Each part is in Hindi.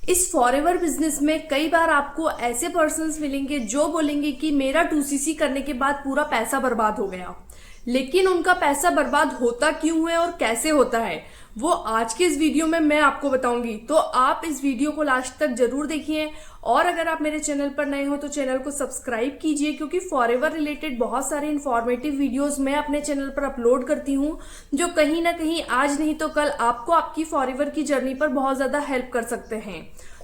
इस फॉरएवर बिजनेस में कई बार आपको ऐसे पर्सन्स मिलेंगे जो बोलेंगे कि मेरा 2CC करने के बाद पूरा पैसा बर्बाद हो गया। लेकिन उनका पैसा बर्बाद होता क्यों है और कैसे होता है वो आज के इस वीडियो में मैं आपको बताऊंगी। तो आप इस वीडियो को लास्ट तक जरूर देखिए और अगर आप मेरे चैनल पर नए हो तो चैनल को सब्सक्राइब कीजिए, क्योंकि फॉरएवर रिलेटेड बहुत सारे इन्फॉर्मेटिव वीडियोस मैं अपने चैनल पर अपलोड करती हूं जो कहीं ना कहीं आज नहीं तो कल आपको आपकी फॉरएवर की जर्नी पर बहुत ज्यादा हेल्प कर सकते हैं।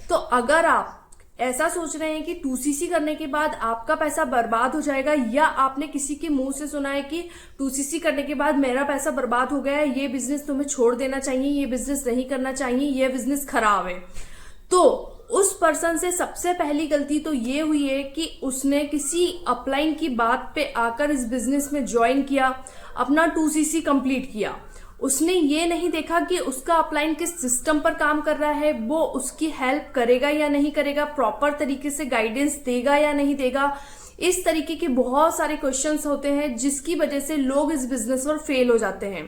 तो अगर आप ऐसा सोच रहे हैं कि 2CC करने के बाद आपका पैसा बर्बाद हो जाएगा, या आपने किसी के मुंह से सुना है कि 2CC करने के बाद मेरा पैसा बर्बाद हो गया है, ये बिजनेस तुम्हें छोड़ देना चाहिए, ये बिजनेस नहीं करना चाहिए, ये बिजनेस खराब है, तो उस पर्सन से सबसे पहली गलती तो ये हुई है कि उसने किसी अपलाइन की बात पे आकर इस बिजनेस में ज्वाइन किया, अपना 2CC कंप्लीट किया। उसने ये नहीं देखा कि उसका अपलाइन किस सिस्टम पर काम कर रहा है, वो उसकी हेल्प करेगा या नहीं करेगा, प्रॉपर तरीके से गाइडेंस देगा या नहीं देगा। इस तरीके के बहुत सारे क्वेश्चंस होते हैं जिसकी वजह से लोग इस बिजनेस पर फेल हो जाते हैं।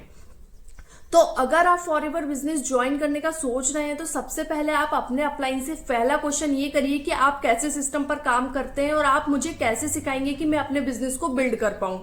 तो अगर आप फॉरएवर बिजनेस ज्वाइन करने का सोच रहे हैं तो सबसे पहले आप अपने अपलाइन से पहला क्वेश्चन ये करिए कि आप कैसे सिस्टम पर काम करते हैं और आप मुझे कैसे सिखाएंगे कि मैं अपने बिजनेस को बिल्ड कर पाऊं।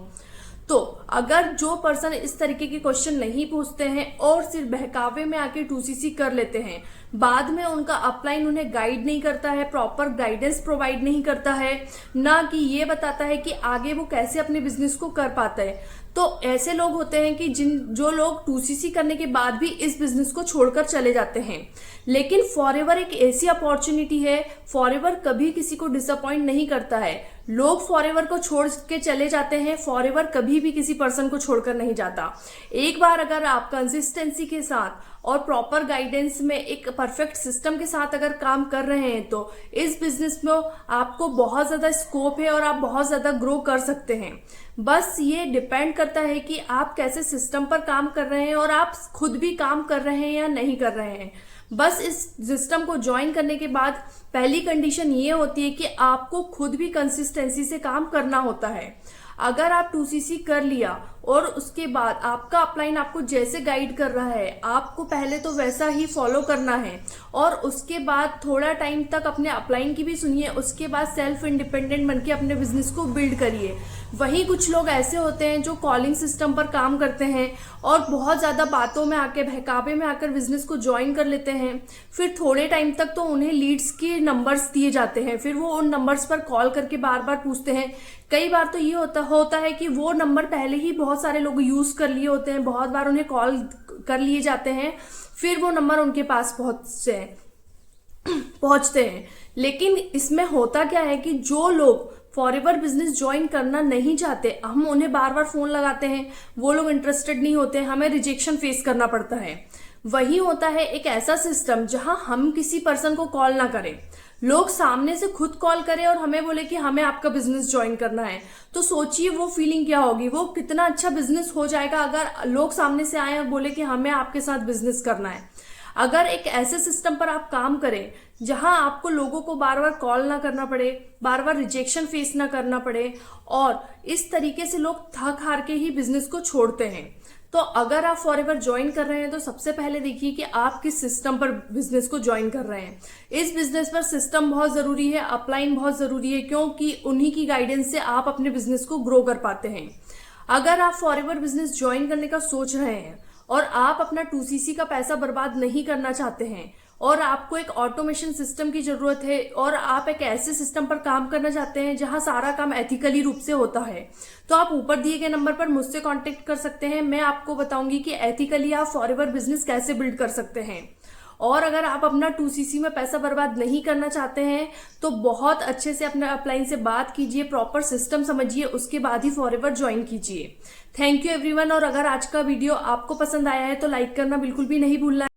तो अगर जो पर्सन इस तरीके के क्वेश्चन नहीं पूछते हैं और सिर्फ बहकावे में आके 2CC कर लेते हैं, बाद में उनका अपलाइन उन्हें गाइड नहीं करता है, प्रॉपर गाइडेंस प्रोवाइड नहीं करता है, ना कि ये बताता है कि आगे वो कैसे अपने बिजनेस को कर पाता है, तो ऐसे लोग होते हैं कि जो लोग 2CC करने के बाद भी इस बिजनेस को छोड़कर चले जाते हैं। लेकिन फॉरएवर एक ऐसी अपॉर्चुनिटी है, फॉरएवर कभी किसी को डिसअपॉइंट नहीं करता है। लोग फॉरएवर को छोड़ के चले जाते हैं, फॉरएवर कभी भी किसी पर्सन को छोड़कर नहीं जाता। एक बार अगर आप कंसिस्टेंसी के साथ और प्रॉपर गाइडेंस में एक परफेक्ट सिस्टम के साथ अगर काम कर रहे हैं तो इस बिजनेस में आपको बहुत ज्यादा स्कोप है और आप बहुत ज्यादा ग्रो कर सकते हैं। बस ये डिपेंड करता है कि आप कैसे सिस्टम पर काम कर रहे हैं और आप खुद भी काम कर रहे हैं या नहीं कर रहे हैं। बस इस सिस्टम को ज्वाइन करने के बाद पहली कंडीशन ये होती है कि आपको खुद भी कंसिस्टेंसी से काम करना होता है। अगर आप 2CC कर लिया और उसके बाद आपका अपलाइन आपको जैसे गाइड कर रहा है, आपको पहले तो वैसा ही फॉलो करना है और उसके बाद थोड़ा टाइम तक अपने अपलाइन की भी सुनिए, उसके बाद सेल्फ इंडिपेंडेंट बनके अपने बिजनेस को बिल्ड करिए। वहीं कुछ लोग ऐसे होते हैं जो कॉलिंग सिस्टम पर काम करते हैं और बहुत ज्यादा बातों में आके बहकावे में आकर बिजनेस को ज्वाइन कर लेते हैं। फिर थोड़े टाइम तक तो उन्हें लीड्स के नंबर्स दिए जाते हैं, फिर वो उन नंबर्स पर कॉल करके बार बार पूछते हैं। कई बार तो ये होता है कि वो नंबर पहले ही बहुत सारे लोग यूज कर लिए होते हैं, बहुत बार उन्हें कॉल कर लिए जाते हैं, फिर वो नंबर उनके पास पहुंचते हैं। लेकिन इसमें होता क्या है कि जो लोग फॉरएवर बिजनेस ज्वाइन करना नहीं चाहते, हम उन्हें बार बार फोन लगाते हैं, वो लोग इंटरेस्टेड नहीं होते, हमें रिजेक्शन फेस करना पड़ता है। वही होता है एक ऐसा सिस्टम जहां हम किसी पर्सन को कॉल ना करें, लोग सामने से खुद कॉल करें और हमें बोले कि हमें आपका बिजनेस ज्वाइन करना है। तो सोचिए वो फीलिंग क्या होगी, वो कितना अच्छा बिजनेस हो जाएगा अगर लोग सामने से आए और बोले कि हमें आपके साथ बिजनेस करना है। अगर एक ऐसे सिस्टम पर आप काम करें जहां आपको लोगों को बार बार कॉल ना करना पड़े, बार बार रिजेक्शन फेस ना करना पड़े और इस तरीके से लोग थक हार के ही बिजनेस को छोड़ते हैं, तो अगर आप फॉरएवर ज्वाइन कर रहे हैं तो सबसे पहले देखिए कि आप किस सिस्टम पर बिजनेस को ज्वाइन कर रहे हैं। इस बिजनेस पर सिस्टम बहुत जरूरी है, अपलाइन बहुत जरूरी है, क्योंकि उन्हीं की गाइडेंस से आप अपने बिजनेस को ग्रो कर पाते हैं। अगर आप फॉरएवर बिजनेस ज्वाइन करने का सोच रहे हैं और आप अपना 2CC का पैसा बर्बाद नहीं करना चाहते हैं और आपको एक ऑटोमेशन सिस्टम की जरूरत है और आप एक ऐसे सिस्टम पर काम करना चाहते हैं जहां सारा काम एथिकली रूप से होता है, तो आप ऊपर दिए गए नंबर पर मुझसे कांटेक्ट कर सकते हैं। मैं आपको बताऊंगी कि एथिकली आप फॉरएवर बिजनेस कैसे बिल्ड कर सकते हैं। और अगर आप अपना 2CC में पैसा बर्बाद नहीं करना चाहते हैं तो बहुत अच्छे से अपने अपलाइन से बात कीजिए, प्रॉपर सिस्टम समझिए, उसके बाद ही फॉरएवर ज्वाइन कीजिए। Thank you everyone. और अगर आज का वीडियो आपको पसंद आया है तो लाइक करना बिल्कुल भी नहीं भूलना है।